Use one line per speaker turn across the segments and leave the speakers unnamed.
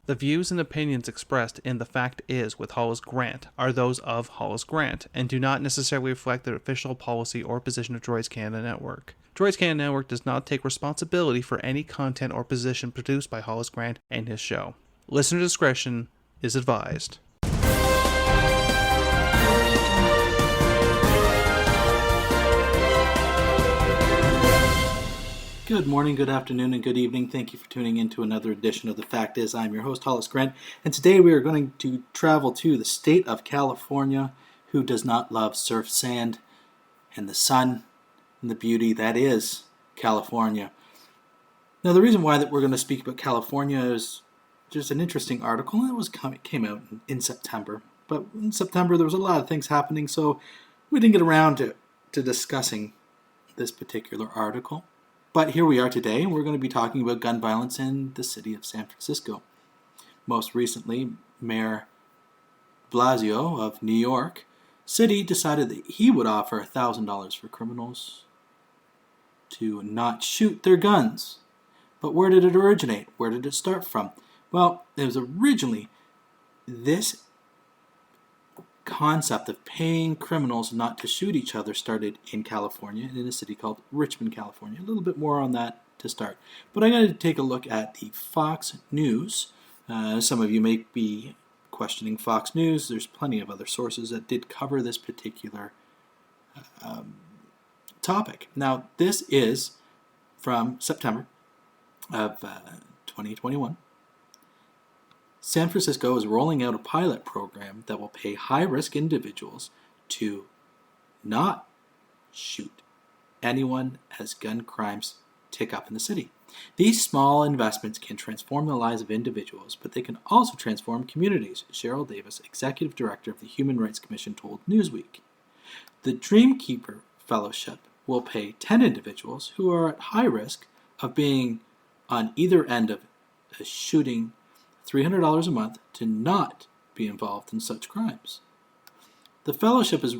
The views and opinions expressed in The Fact Is with Hollis Grant are those of Hollis Grant and do not necessarily reflect the official policy or position of Droids Canada Network. Droids Canada Network does not take responsibility for any content or position produced by Hollis Grant and his show. Listener discretion is advised.
Good morning, good afternoon, and good evening. Thank you for tuning in to another edition of The Fact Is. I'm your host, Hollis Grant, and today we are going to travel to the state of California. Who does not love surf, sand, and the sun, and the beauty that is California? Now, the reason why that we're going to speak about California is just an interesting article. It came out in September, but in September there was a lot of things happening, so we didn't get around to discussing this particular article. But here we are today, and we're going to be talking about gun violence in the city of San Francisco. Most recently, Mayor Blasio of New York City decided that he would offer $1,000 for criminals to not shoot their guns. But where did it originate? Where did it start from? Well, it was originally this concept of paying criminals not to shoot each other started in California, in a city called Richmond, California. A little bit more on that to start. But I'm going to take a look at the Fox News. Some of you may be questioning Fox News. There's plenty of other sources that did cover this particular topic. Now, this is from September of 2021. San Francisco is rolling out a pilot program that will pay high-risk individuals to not shoot anyone as gun crimes tick up in the city. These small investments can transform the lives of individuals, but they can also transform communities, Cheryl Davis, Executive Director of the Human Rights Commission, told Newsweek. The Dreamkeeper Fellowship will pay 10 individuals who are at high risk of being on either end of a shooting $300 a month to not be involved in such crimes. The fellowship is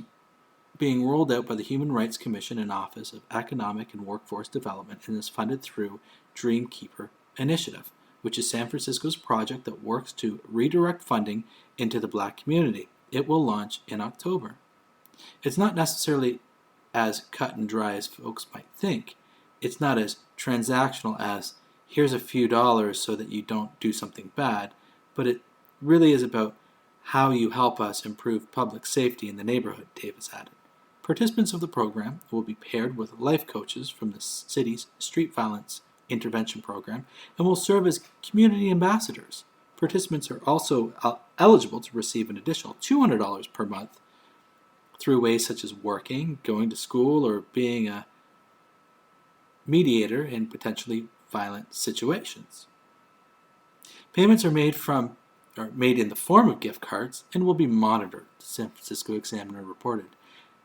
being rolled out by the Human Rights Commission and Office of Economic and Workforce Development and is funded through Dreamkeeper Initiative, which is San Francisco's project that works to redirect funding into the Black community. It will launch in October. It's not necessarily as cut and dry as folks might think. It's not as transactional as here's a few dollars so that you don't do something bad, but it really is about how you help us improve public safety in the neighborhood, Davis added. Participants of the program will be paired with life coaches from the city's street violence intervention program and will serve as community ambassadors. Participants are also eligible to receive an additional $200 per month through ways such as working, going to school, or being a mediator in potentially violent situations. Payments are made in the form of gift cards and will be monitored, the San Francisco Examiner reported.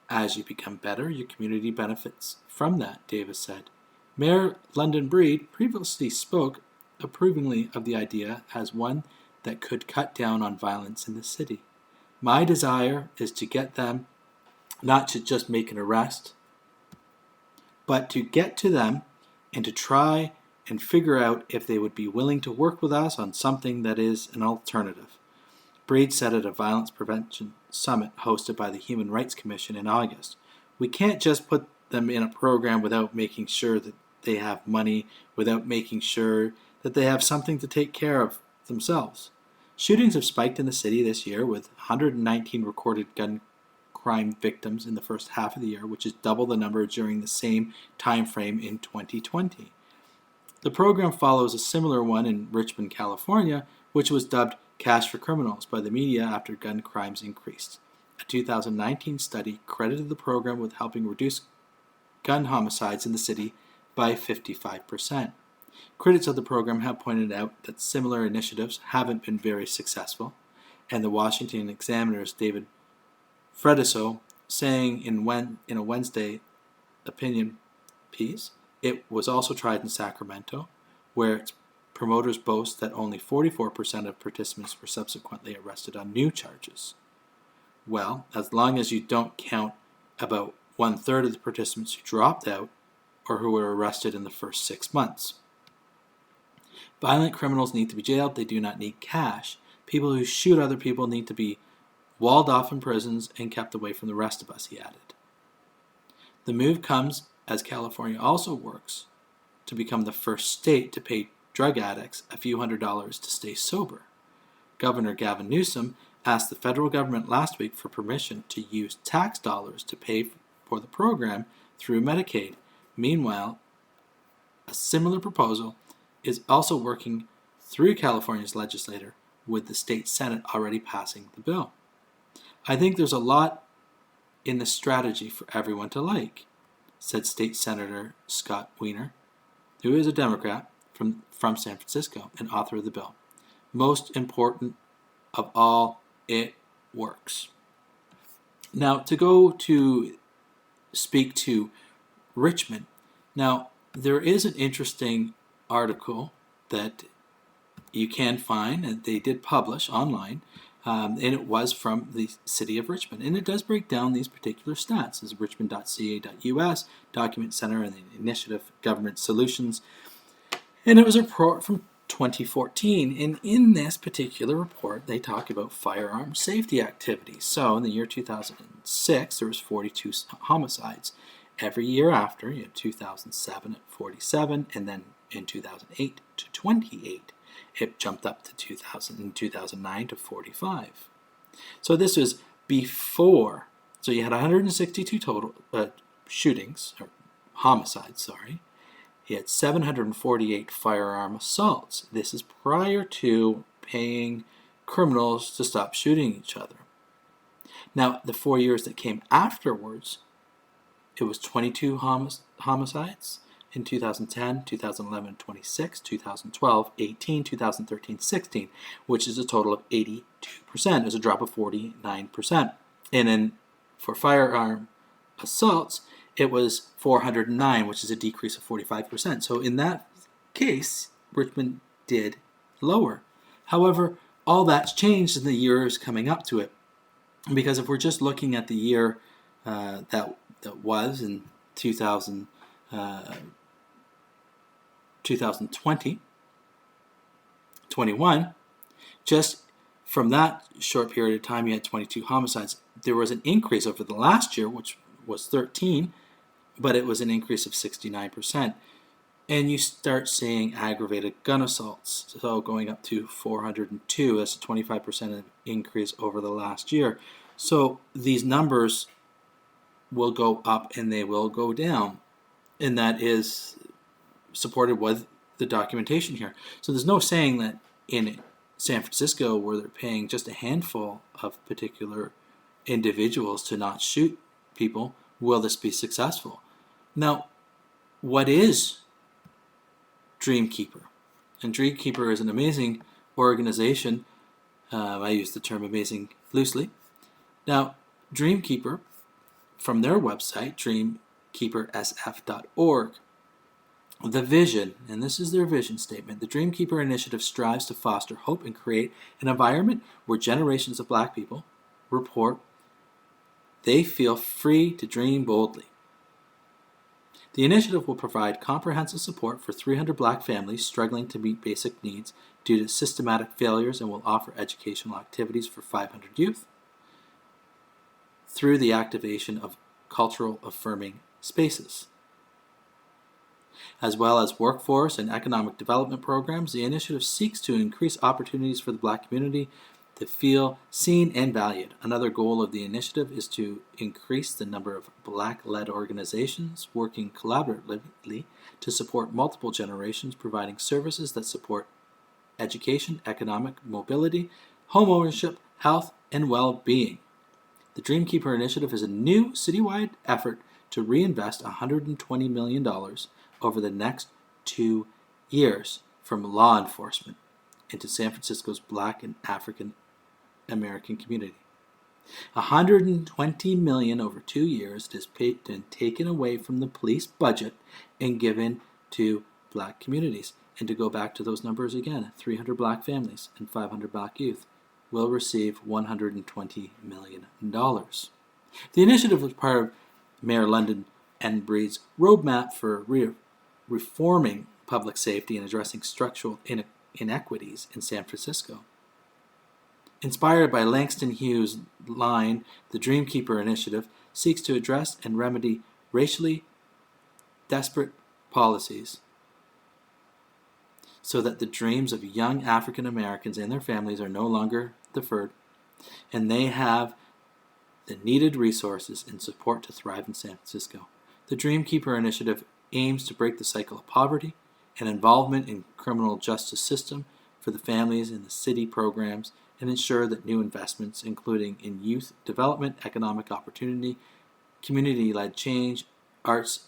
As you become better, your community benefits from that, Davis said. Mayor London Breed previously spoke approvingly of the idea as one that could cut down on violence in the city. My desire is to get them not to just make an arrest, but to get to them and to try and figure out if they would be willing to work with us on something that is an alternative. Breed said at a violence prevention summit hosted by the Human Rights Commission in August, we can't just put them in a program without making sure that they have money, without making sure that they have something to take care of themselves. Shootings have spiked in the city this year with 119 recorded gun crime victims in the first half of the year, which is double the number during the same time frame in 2020. The program follows a similar one in Richmond, California, which was dubbed Cash for Criminals by the media after gun crimes increased. A 2019 study credited the program with helping reduce gun homicides in the city by 55%. Critics of the program have pointed out that similar initiatives haven't been very successful, and the Washington Examiner's David Frediso saying in a Wednesday opinion piece, it was also tried in Sacramento, where its promoters boast that only 44% of participants were subsequently arrested on new charges. Well, as long as you don't count about 1/3 of the participants who dropped out or who were arrested in the first 6 months. Violent criminals need to be jailed. They do not need cash. People who shoot other people need to be walled off in prisons and kept away from the rest of us, he added. The move comes as California also works to become the first state to pay drug addicts a few $100s to stay sober. Governor Gavin Newsom asked the federal government last week for permission to use tax dollars to pay for the program through Medicaid. Meanwhile, a similar proposal is also working through California's legislature, with the state Senate already passing the bill. I think there's a lot in the strategy for everyone to like, said State Senator Scott Wiener, who is a Democrat from San Francisco and author of the bill. Most important of all, it works. Now, to go to speak to Richmond. Now, there is an interesting article that you can find, and they did publish online, and it was from the city of Richmond. And it does break down these particular stats. It's richmond.ca.us, Document Center, and the Initiative Government Solutions. And it was a report from 2014. And in this particular report, they talk about firearm safety activities. So in the year 2006, there was 42 homicides. Every year after, you had 2007 at 47, and then in 2008 to 28. It jumped up to 2009 to 45. So this was before. So you had 162 total shootings, or homicides, sorry. You had 748 firearm assaults. This is prior to paying criminals to stop shooting each other. Now, the 4 years that came afterwards, it was 22 homicides. In 2010, 2011, 26, 2012, 18, 2013, 16, which is a total of 82%. It was a drop of 49%. And then for firearm assaults, it was 409, which is a decrease of 45%. So in that case, Richmond did lower. However, all that's changed in the years coming up to it. Because if we're just looking at the year that was in 2020, 21, just from that short period of time, you had 22 homicides. There was an increase over the last year, which was 13, but it was an increase of 69%. And you start seeing aggravated gun assaults, so going up to 402. That's a 25% increase over the last year. So these numbers will go up and they will go down, and that is supported with the documentation here. So there's no saying that in San Francisco, where they're paying just a handful of particular individuals to not shoot people, will this be successful? Now, what is Dreamkeeper? And Dreamkeeper is an amazing organization. I use the term amazing loosely. Now, Dreamkeeper, from their website, dreamkeepersf.org, the vision, and this is their vision statement, the Dreamkeeper Initiative strives to foster hope and create an environment where generations of Black people report they feel free to dream boldly. The initiative will provide comprehensive support for 300 Black families struggling to meet basic needs due to systematic failures, and will offer educational activities for 500 youth through the activation of cultural affirming spaces. As well as workforce and economic development programs, the initiative seeks to increase opportunities for the Black community to feel seen and valued. Another goal of the initiative is to increase the number of Black-led organizations working collaboratively to support multiple generations, providing services that support education, economic mobility, home ownership, health, and well-being. The Dreamkeeper Initiative is a new citywide effort to reinvest $120 million over the next 2 years from law enforcement into San Francisco's Black and African American community. $120 million over 2 years is paid and taken away from the police budget and given to Black communities. And to go back to those numbers again, 300 Black families and 500 Black youth will receive $120 million. The initiative was part of Mayor London N. Breed's roadmap for reforming public safety and addressing structural inequities in San Francisco. Inspired by Langston Hughes' line, the Dreamkeeper initiative seeks to address and remedy racially desperate policies so that the dreams of young African Americans and their families are no longer deferred, and they have the needed resources and support to thrive in San Francisco. The Dreamkeeper initiative aims to break the cycle of poverty and involvement in criminal justice system for the families in the city programs and ensure that new investments, including in youth development, economic opportunity, community-led change, arts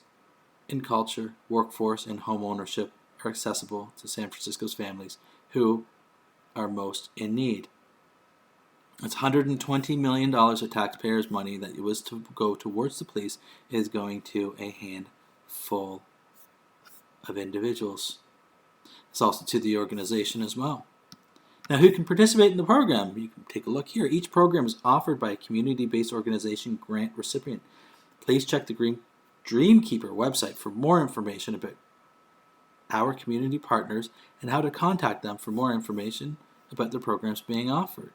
and culture, workforce, and home ownership, are accessible to San Francisco's families who are most in need. It's $120 million of taxpayers' money that was to go towards the police is going to a handful of individuals. It's also to the organization as well. Now, who can participate in the program? You can take a look here. Each program is offered by a community-based organization grant recipient. Please check the Dreamkeeper website for more information about our community partners and how to contact them for more information about the programs being offered.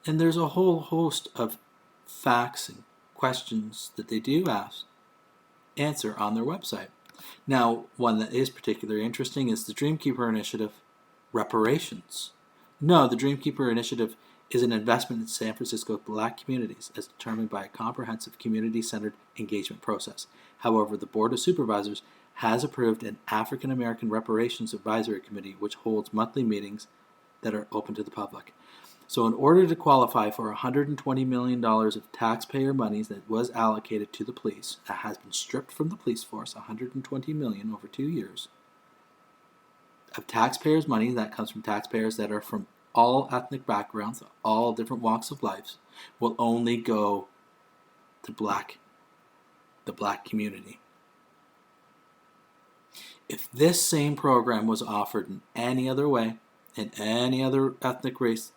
And there's a whole host of facts and questions that they do answer on their website. Now, one that is particularly interesting is the Dreamkeeper initiative, Reparations. No, the Dreamkeeper initiative is an investment in San Francisco Black communities as determined by a comprehensive community-centered engagement process. However, the Board of Supervisors has approved an African American Reparations Advisory Committee which holds monthly meetings that are open to the public. So in order to qualify for $120 million of taxpayer monies that was allocated to the police, that has been stripped from the police force, $120 million over 2 years, of taxpayers' money that comes from taxpayers that are from all ethnic backgrounds, all different walks of life, will only go to the black community. If this same program was offered in any other way, in any other ethnic race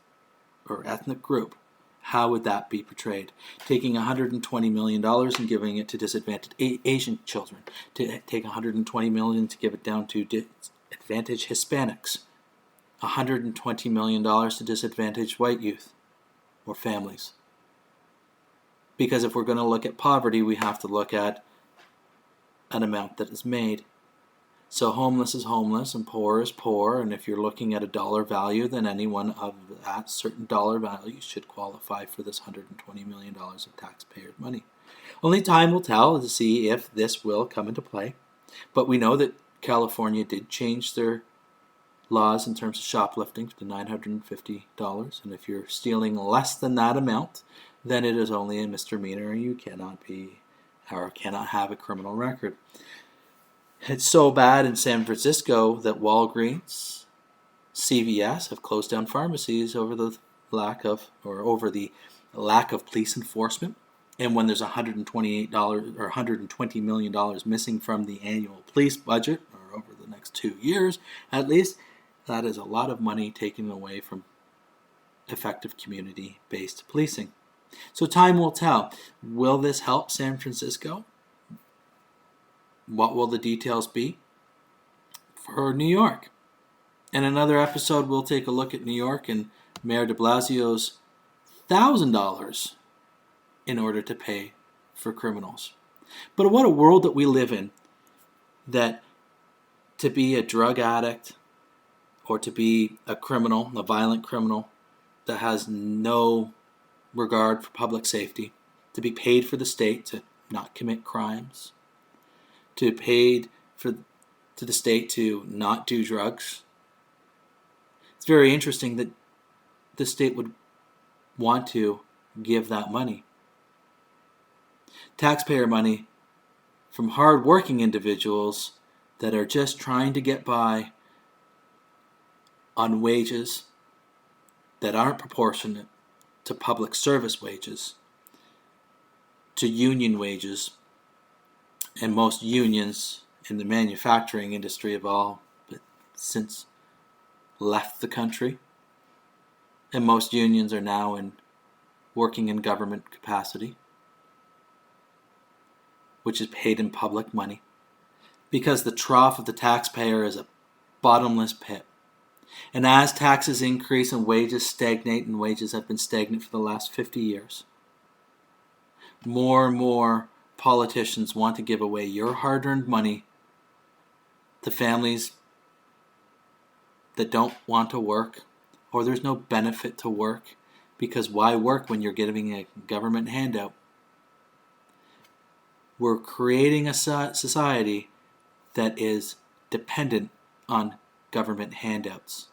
or ethnic group, how would that be portrayed? Taking $120 million and giving it to disadvantaged Asian children, to take $120 million to give it down to disadvantaged Hispanics, $120 million to disadvantaged white youth or families. Because if we're going to look at poverty, we have to look at an amount that is made. So homeless is homeless and poor is poor, and if you're looking at a dollar value, then anyone of that certain dollar value should qualify for this $120 million of taxpayer money. Only time will tell to see if this will come into play, but we know that California did change their laws in terms of shoplifting to $950, and if you're stealing less than that amount, then it is only a misdemeanor and you cannot have a criminal record. It's so bad in San Francisco that Walgreens, CVS have closed down pharmacies over the lack of police enforcement. And when there's $128 or $120 million missing from the annual police budget, or over the next 2 years at least, that is a lot of money taken away from effective community-based policing. So time will tell. Will this help San Francisco? What will the details be for New York? In another episode, we'll take a look at New York and Mayor de Blasio's $1,000 in order to pay for criminals. But what a world that we live in, that to be a drug addict or to be a criminal, a violent criminal that has no regard for public safety, to be paid for the state to not commit crimes, to the state to not do drugs. It's very interesting that the state would want to give that money. Taxpayer money from hard-working individuals that are just trying to get by on wages that aren't proportionate to public service wages, to union wages. And most unions in the manufacturing industry have all since left the country. And most unions are now working in government capacity, which is paid in public money. because the trough of the taxpayer is a bottomless pit. And as taxes increase and wages stagnate, and wages have been stagnant for the last 50 years, more and more politicians want to give away your hard-earned money to families that don't want to work, or there's no benefit to work, because why work when you're getting a government handout? We're creating a society that is dependent on government handouts.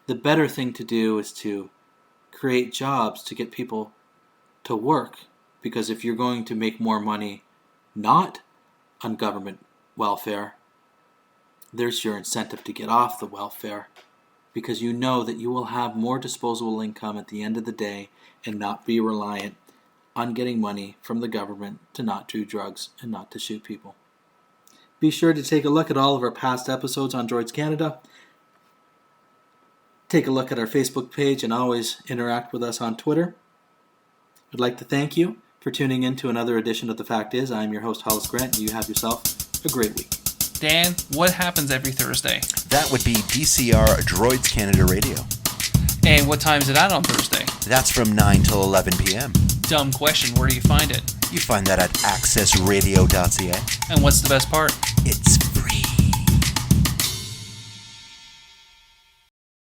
The better thing to do is to create jobs to get people to work, because if you're going to make more money not on government welfare, there's your incentive to get off the welfare, because you know that you will have more disposable income at the end of the day and not be reliant on getting money from the government to not do drugs and not to shoot people. Be sure to take a look at all of our past episodes on Droids Canada. Take a look at our Facebook page and always interact with us on Twitter. I'd like to thank you for tuning in to another edition of The Fact Is. I'm your host, Hollis Grant, and you have yourself a great week.
Dan, what happens every Thursday?
That would be DCR Droids Canada Radio.
And what time is it on Thursday?
That's from 9 till 11 p.m.
Dumb question, where do you find it?
You find that at accessradio.ca.
And what's the best part?
It's free.